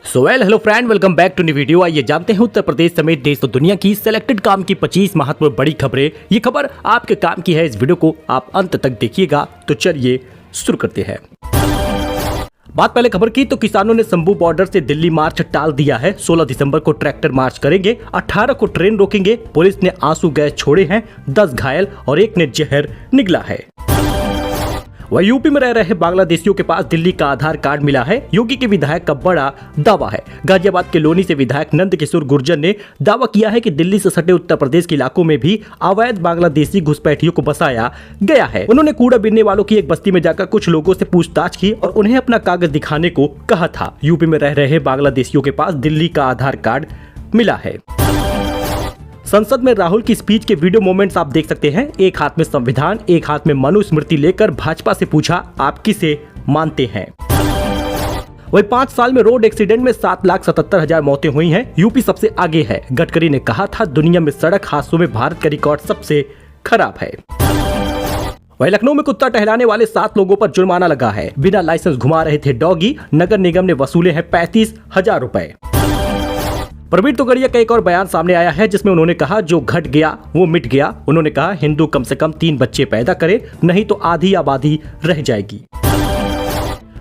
Hello friend, welcome back to new video. आइए जानते हैं उत्तर प्रदेश समेत देश और दुनिया की सिलेक्टेड काम की 25 महत्वपूर्ण बड़ी खबरें। ये खबर आपके काम की है, इस वीडियो को आप अंत तक देखिएगा। तो चलिए शुरू करते हैं। बात पहले खबर की तो किसानों ने शंभू बॉर्डर से दिल्ली मार्च टाल दिया है। 16 दिसंबर को ट्रैक्टर मार्च करेंगे, 18 को ट्रेन रोकेंगे। पुलिस ने आंसू गैस छोड़े हैं, 10 घायल और एक ने जहर निगला है। वह यूपी में रह रहे बांग्लादेशियों के पास दिल्ली का आधार कार्ड मिला है। योगी के विधायक का बड़ा दावा है। गाजियाबाद के लोनी से विधायक नंद किशोर गुर्जर ने दावा किया है कि दिल्ली से सटे उत्तर प्रदेश के इलाकों में भी अवैध बांग्लादेशी घुसपैठियों को बसाया गया है। उन्होंने कूड़ा बीनने वालों की एक बस्ती में जाकर कुछ लोगों से पूछताछ की और उन्हें अपना कागज दिखाने को कहा था। यूपी में रह रहे बांग्लादेशियों के पास दिल्ली का आधार कार्ड मिला है। संसद में राहुल की स्पीच के वीडियो मोमेंट्स आप देख सकते हैं। एक हाथ में संविधान, एक हाथ में मनुस्मृति लेकर भाजपा से पूछा, आप किसे मानते हैं। वही 5 साल में रोड एक्सीडेंट में 7,77,000 मौतें हुई हैं। यूपी सबसे आगे है। गडकरी ने कहा था, दुनिया में सड़क हादसों में भारत का रिकॉर्ड सबसे खराब है। वही लखनऊ में कुत्ता टहलाने वाले 7 लोगों पर जुर्माना लगा है। बिना लाइसेंस घुमा रहे थे डॉगी। नगर निगम ने वसूले हैं 35,000 रुपए। प्रवीण तोगड़िया का एक और बयान सामने आया है, जिसमें उन्होंने कहा, जो घट गया वो मिट गया। उन्होंने कहा, हिंदू कम से कम 3 बच्चे पैदा करे, नहीं तो आधी आबादी रह जाएगी।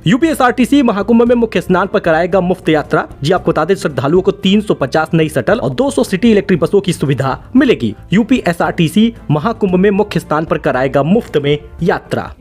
यूपीएसआरटीसी महाकुंभ में मुख्य स्नान पर कराएगा मुफ्त यात्रा। जी आपको बता दें, श्रद्धालुओं को 350 नई शटल और 200 सिटी इलेक्ट्रिक बसों की सुविधा मिलेगी। यूपीएसआरटीसी महाकुंभ में मुख्य स्थान पर कराएगा मुफ्त में यात्रा।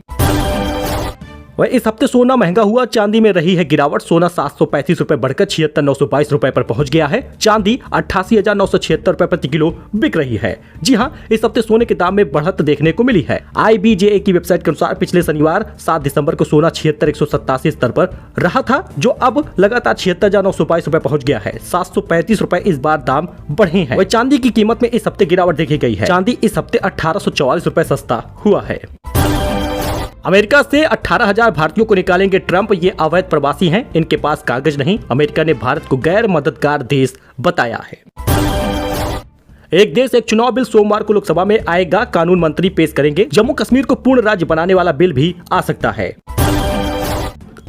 वह इस हफ्ते सोना महंगा हुआ, चांदी में रही है गिरावट। सोना 735 रुपए बढ़कर 76,922 रुपए पर पहुंच गया है। चांदी 88,976 रुपए प्रति किलो बिक रही है। जी हां, इस हफ्ते सोने के दाम में बढ़त देखने को मिली है। IBJA की वेबसाइट के अनुसार पिछले शनिवार 7 दिसंबर को सोना 76,187 स्तर पर रहा था, जो अब लगातार 76,922 रुपए पहुंच गया है। 735 रुपए इस बार दाम बढ़े हैं। वह चांदी की कीमत में इस हफ्ते गिरावट देखी गई है। चांदी इस हफ्ते 1844 रुपए सस्ता हुआ है। अमेरिका से 18,000 भारतीयों को निकालेंगे ट्रंप। ये अवैध प्रवासी हैं, इनके पास कागज नहीं। अमेरिका ने भारत को गैर मददगार देश बताया है। एक देश एक चुनाव बिल सोमवार को लोकसभा में आएगा, कानून मंत्री पेश करेंगे। जम्मू कश्मीर को पूर्ण राज्य बनाने वाला बिल भी आ सकता है।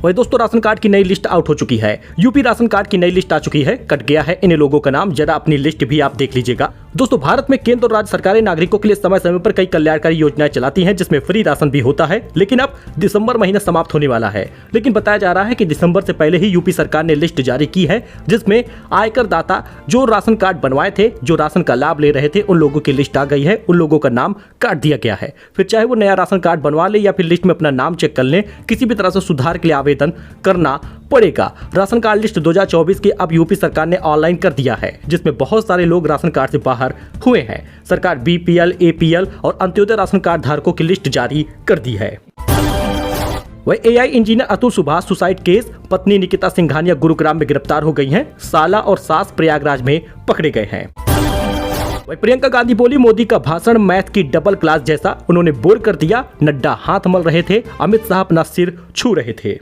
वही दोस्तों, राशन कार्ड की नई लिस्ट आउट हो चुकी है। यूपी राशन कार्ड की नई लिस्ट आ चुकी है। कट गया है इन लोगों का नाम। जरा अपनी लिस्ट भी आप देख लीजिएगा। दोस्तों, भारत में केंद्र और राज्य सरकारें नागरिकों के लिए समय समय पर कई कल्याणकारी योजनाएं चलाती हैं, जिसमें फ्री राशन भी होता है। लेकिन अब दिसंबर महीना समाप्त होने वाला है। लेकिन बताया जा रहा है कि दिसंबर से पहले ही यूपी सरकार ने लिस्ट जारी की है, जिसमें आयकर दाता जो राशन कार्ड बनवाए थे, जो राशन का लाभ ले रहे थे, उन लोगों की लिस्ट आ गई है। उन लोगों का नाम काट दिया गया है। फिर चाहे वो नया राशन कार्ड बनवा ले या फिर लिस्ट में अपना नाम चेक कर ले, किसी भी तरह से सुधार के लिए आवेदन करना पड़ेगा। राशन कार्ड लिस्ट 2024 के अब यूपी सरकार ने ऑनलाइन कर दिया है, जिसमें बहुत सारे लोग राशन कार्ड से बाहर हुए हैं। सरकार BPL, APL और अंत्योदय राशन कार्ड धारकों की लिस्ट जारी कर दी है। वह AI engineer Atul Subhash suicide case, पत्नी निकिता सिंघानिया गुरुग्राम में गिरफ्तार हो गई हैं। साला और सास प्रयागराज में पकड़े गए हैं। वही प्रियंका गांधी बोली, मोदी का भाषण मैथ की डबल क्लास जैसा। उन्होंने बोर कर दिया। नड्डा हाथ मल रहे थे, अमित शाह अपना सिर छू रहे थे।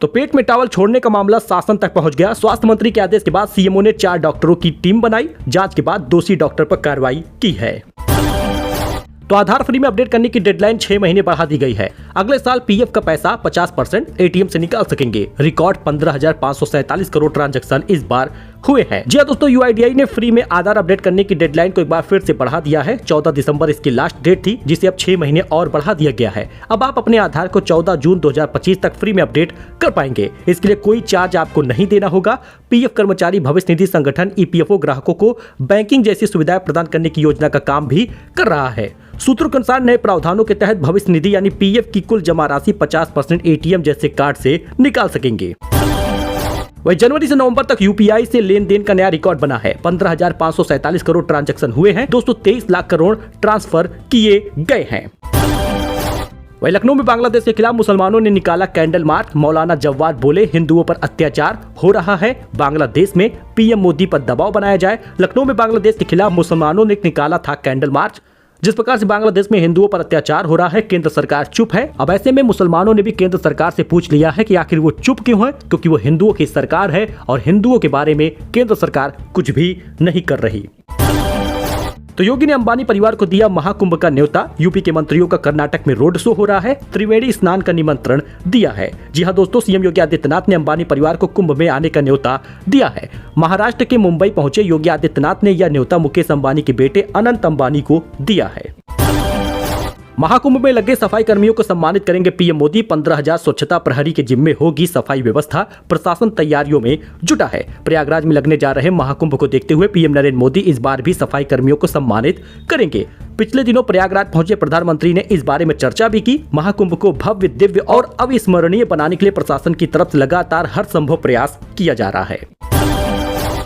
तो पेट में टॉवल छोड़ने का मामला शासन तक पहुंच गया। स्वास्थ्य मंत्री के आदेश के बाद CMO ने 4 डॉक्टरों की टीम बनाई। जांच के बाद दोषी डॉक्टर पर कार्रवाई की है। तो आधार फ्री में अपडेट करने की डेडलाइन 6 महीने बढ़ा दी गई है। अगले साल PF का पैसा 50% ATM से निकाल सकेंगे। रिकॉर्ड 15,547 करोड़ ट्रांजैक्शन इस बार हुए हैं। जी दोस्तों, UIDAI ने फ्री में आधार अपडेट करने की डेडलाइन को एक बार फिर से बढ़ा दिया है। 14 दिसंबर इसकी लास्ट डेट थी, जिसे अब 6 महीने और बढ़ा दिया गया है। अब आप अपने आधार को 14 जून 2025 तक फ्री में अपडेट कर पाएंगे। इसके लिए कोई चार्ज आपको नहीं देना होगा। PF कर्मचारी भविष्य निधि संगठन EPFO ग्राहकों को बैंकिंग जैसी सुविधाएं प्रदान करने की योजना का काम भी कर रहा है। सूत्रों के अनुसार नए प्रावधानों के तहत भविष्य निधि यानी PF की कुल जमा राशि 50% ATM जैसे कार्ड से निकाल सकेंगे। वही जनवरी से नवंबर तक UPI से लेन देन का नया रिकॉर्ड बना है। 15,547 करोड़ ट्रांजैक्शन हुए हैं। दोस्तों, 23 लाख करोड़ ट्रांसफर किए गए हैं। वही लखनऊ में बांग्लादेश के खिलाफ मुसलमानों ने निकाला कैंडल मार्च। मौलाना जव्वाद बोले, हिंदुओं पर अत्याचार हो रहा है, बांग्लादेश में PM मोदी पर दबाव बनाया जाए। लखनऊ में बांग्लादेश के खिलाफ मुसलमानों ने निकाला था कैंडल मार्च। जिस प्रकार से बांग्लादेश में हिंदुओं पर अत्याचार हो रहा है, केंद्र सरकार चुप है। अब ऐसे में मुसलमानों ने भी केंद्र सरकार से पूछ लिया है कि आखिर वो चुप क्यों है, क्योंकि वो हिंदुओं की सरकार है और हिंदुओं के बारे में केंद्र सरकार कुछ भी नहीं कर रही। तो योगी ने अंबानी परिवार को दिया महाकुंभ का न्योता। यूपी के मंत्रियों का कर्नाटक में रोड शो हो रहा है। त्रिवेणी स्नान का निमंत्रण दिया है। जी हां दोस्तों, सीएम योगी आदित्यनाथ ने अंबानी परिवार को कुंभ में आने का न्योता दिया है। महाराष्ट्र के मुंबई पहुंचे योगी आदित्यनाथ ने यह न्योता मुकेश अंबानी के बेटे अनंत अंबानी को दिया है। महाकुंभ में लगे सफाई कर्मियों को सम्मानित करेंगे पीएम मोदी। 15,000 स्वच्छता प्रहरी के जिम्मे होगी सफाई व्यवस्था। प्रशासन तैयारियों में जुटा है। प्रयागराज में लगने जा रहे महाकुंभ को देखते हुए पीएम नरेंद्र मोदी इस बार भी सफाई कर्मियों को सम्मानित करेंगे। पिछले दिनों प्रयागराज पहुंचे प्रधानमंत्री ने इस बारे में चर्चा भी की। महाकुंभ को भव्य, दिव्य और अविस्मरणीय बनाने के लिए प्रशासन की तरफ से लगातार हर संभव प्रयास किया जा रहा है।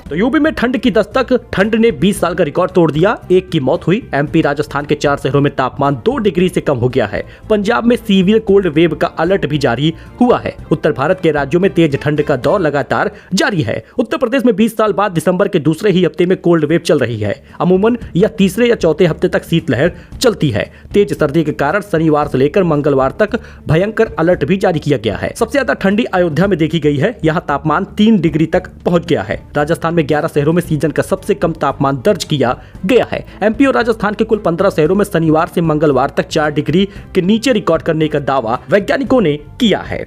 तो यूपी में ठंड की दस्तक। ठंड ने 20 साल का रिकॉर्ड तोड़ दिया। 1 की मौत हुई। एमपी राजस्थान के 4 शहरों में तापमान 2 डिग्री से कम हो गया है। पंजाब में सीवियर कोल्ड वेव का अलर्ट भी जारी हुआ है। उत्तर भारत के राज्यों में तेज ठंड का दौर लगातार जारी है। उत्तर प्रदेश में 20 साल बाद दिसंबर के दूसरे ही हफ्ते में कोल्ड वेव चल रही है। अमूमन यह तीसरे या चौथे हफ्ते तक शीतलहर चलती है। तेज सर्दी के कारण शनिवार से लेकर मंगलवार तक भयंकर अलर्ट भी जारी किया गया है। सबसे ज्यादा ठंडी अयोध्या में देखी गई है। यहाँ तापमान 3 डिग्री तक पहुंच गया है। राजस्थान में 11 शहरों में सीजन का सबसे कम तापमान दर्ज किया गया है। एमपी और राजस्थान के कुल 15 शहरों में शनिवार से मंगलवार तक 4 डिग्री के नीचे रिकॉर्ड करने का दावा वैज्ञानिकों ने किया है।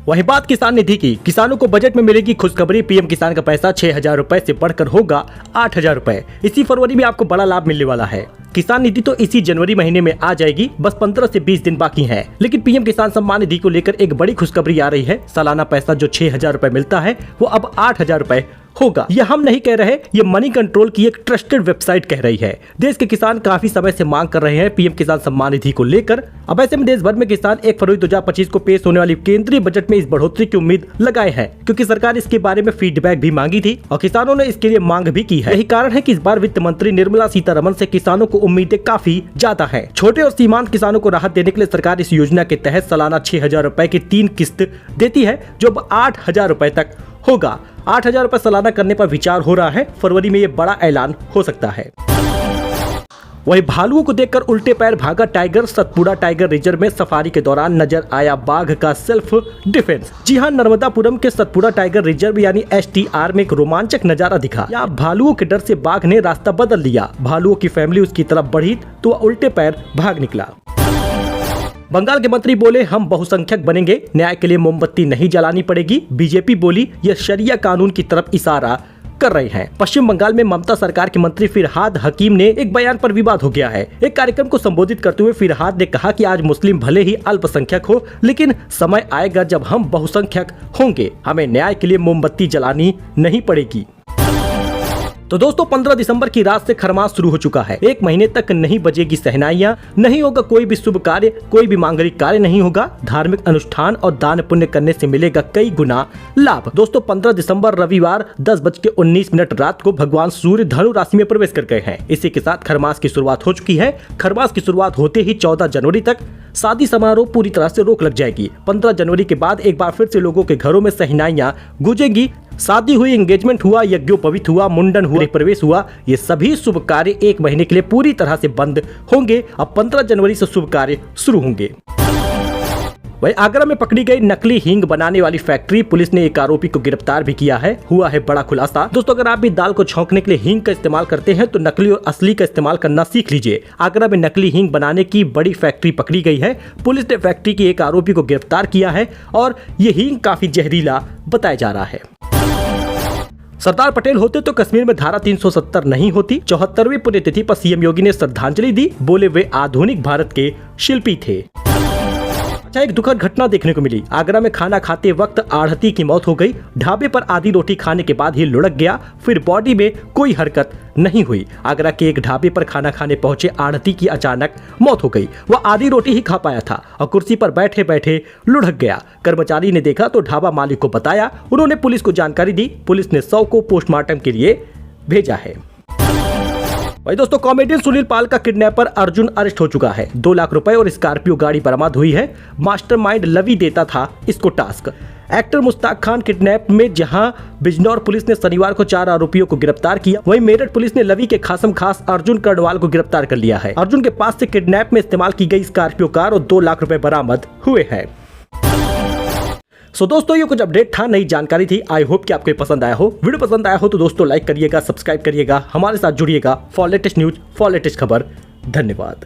वही बात किसान निधि की। किसानों को बजट में मिलेगी खुशखबरी। पीएम किसान का पैसा 6,000 रुपए से बढ़कर होगा 8,000 रुपए। इसी फरवरी में आपको बड़ा लाभ मिलने वाला है। किसान निधि तो इसी जनवरी महीने में आ जाएगी। बस 15 से 20 दिन बाकी हैं। लेकिन पीएम किसान सम्मान निधि को लेकर एक बड़ी खुशखबरी आ रही है। सालाना पैसा जो 6,000 रुपए मिलता है वो अब 8,000 रुपए होगा। यह हम नहीं कह रहे, ये मनी कंट्रोल की एक ट्रस्टेड वेबसाइट कह रही है। देश के किसान काफी समय से मांग कर रहे हैं पीएम किसान सम्मान निधि को लेकर। अब ऐसे में देश भर में किसान 1 फरवरी 2025 को पेश होने वाली केंद्रीय बजट में इस बढ़ोतरी की उम्मीद लगाए हैं, क्योंकि सरकार इसके बारे में फीडबैक भी मांगी थी और किसानों ने इसके लिए मांग भी की है। यही कारण है कि इस बार वित्त मंत्री निर्मला सीतारमण से किसानों को उम्मीदें काफी ज्यादा है। छोटे और सीमांत किसानों को राहत देने के लिए सरकार इस योजना के तहत सालाना 6,000 रुपए की 3 किस्त देती है, जो अब 8,000 रुपए तक होगा। 8,000 रुपए सालाना करने पर विचार हो रहा है। फरवरी में ये बड़ा ऐलान हो सकता है। वही भालुओं को देखकर उल्टे पैर भागा टाइगर। सतपुड़ा टाइगर रिजर्व में सफारी के दौरान नजर आया बाघ का सेल्फ डिफेंस। जी हां, नर्मदापुरम के सतपुड़ा टाइगर रिजर्व यानी STR में एक रोमांचक नजारा दिखा। यहाँ भालुओं के डर से बाघ ने रास्ता बदल लिया। भालुओं की फैमिली उसकी तरफ बढ़ी तो वह उल्टे पैर भाग निकला। बंगाल के मंत्री बोले हम बहुसंख्यक बनेंगे, न्याय के लिए मोमबत्ती नहीं जलानी पड़ेगी। बीजेपी बोली यह शरिया कानून की तरफ इशारा कर रहे हैं। पश्चिम बंगाल में ममता सरकार के मंत्री फिरहाद हकीम ने एक बयान पर विवाद हो गया है। एक कार्यक्रम को संबोधित करते हुए फिरहाद ने कहा कि आज मुस्लिम भले ही अल्पसंख्यक हो, लेकिन समय आएगा जब हम बहुसंख्यक होंगे। हमें न्याय के लिए मोमबत्ती जलानी नहीं पड़ेगी। तो दोस्तों 15 दिसंबर की रात से खरमास शुरू हो चुका है। 1 महीने तक नहीं बजेगी शहनाइयां, नहीं होगा कोई भी शुभ कार्य, कोई भी मांगलिक कार्य नहीं होगा। धार्मिक अनुष्ठान और दान पुण्य करने से मिलेगा कई गुना लाभ। दोस्तों 15 दिसंबर रविवार 10:19 रात को भगवान सूर्य धनु राशि में प्रवेश कर गए हैं। इसी के साथ खरमास की शुरुआत हो चुकी है। खरमास की शुरुआत होते ही 14 जनवरी तक शादी समारोह पूरी तरह से रोक लग जाएगी। 15 जनवरी के बाद एक बार फिर से लोगों के घरों में शहनाइयां गूंजेंगी। शादी हुई, एंगेजमेंट हुआ, यज्ञोपवीत हुआ, मुंडन हुआ, प्रवेश हुआ, ये सभी शुभ कार्य 1 महीने के लिए पूरी तरह से बंद होंगे। अब 15 जनवरी से शुभ कार्य शुरू होंगे। वही आगरा में पकड़ी गई नकली हींग बनाने वाली फैक्ट्री। पुलिस ने एक आरोपी को गिरफ्तार भी किया है। हुआ है बड़ा खुलासा। दोस्तों अगर आप भी दाल को छौंकने के लिए हींग का इस्तेमाल करते हैं तो नकली और असली का इस्तेमाल करना सीख लीजिए। आगरा में नकली हींग बनाने की बड़ी फैक्ट्री पकड़ी गई है। पुलिस ने फैक्ट्री के एक आरोपी को गिरफ्तार किया है और ये हींग काफी जहरीला बताया जा रहा है। सरदार पटेल होते तो कश्मीर में धारा 370 नहीं होती। 74वीं पुण्यतिथि पर सीएम योगी ने श्रद्धांजलि दी। बोले वे आधुनिक भारत के शिल्पी थे। अच्छा, एक दुखद घटना देखने को मिली। आगरा में खाना खाते वक्त आढ़ती की मौत हो गई। ढाबे पर आधी रोटी खाने के बाद ही लुढ़क गया, फिर बॉडी में कोई हरकत नहीं हुई। आगरा के एक ढाबे पर खाना खाने पहुंचे आढ़ती की अचानक मौत हो गई। वह आधी रोटी ही खा पाया था और कुर्सी पर बैठे बैठे लुढ़क गया। कर्मचारी ने देखा तो ढाबा मालिक को बताया। उन्होंने पुलिस को जानकारी दी। पुलिस ने शव को पोस्टमार्टम के लिए भेजा है। भाई दोस्तों कॉमेडियन सुनील पाल का किडनैपर अर्जुन अरेस्ट हो चुका है। 2 लाख रुपए और स्कॉर्पियो गाड़ी बरामद हुई है। मास्टरमाइंड लवी देता था इसको task. Actor Mushtaq Khan kidnap में जहां बिजनौर पुलिस ने शनिवार को 4 आरोपियों को गिरफ्तार किया, वहीं मेरठ पुलिस ने लवी के खासम खास अर्जुन कर्णवाल को गिरफ्तार कर लिया है। अर्जुन के पास से किडनैप में इस्तेमाल की गई स्कॉर्पियो कार और 2 लाख रुपए बरामद हुए हैं। सो दोस्तों ये कुछ अपडेट था, नई जानकारी थी। आई होप कि आपको ये पसंद आया हो। वीडियो पसंद आया हो तो दोस्तों लाइक करिएगा, सब्सक्राइब करिएगा, हमारे साथ जुड़िएगा for latest news, for latest खबर। धन्यवाद।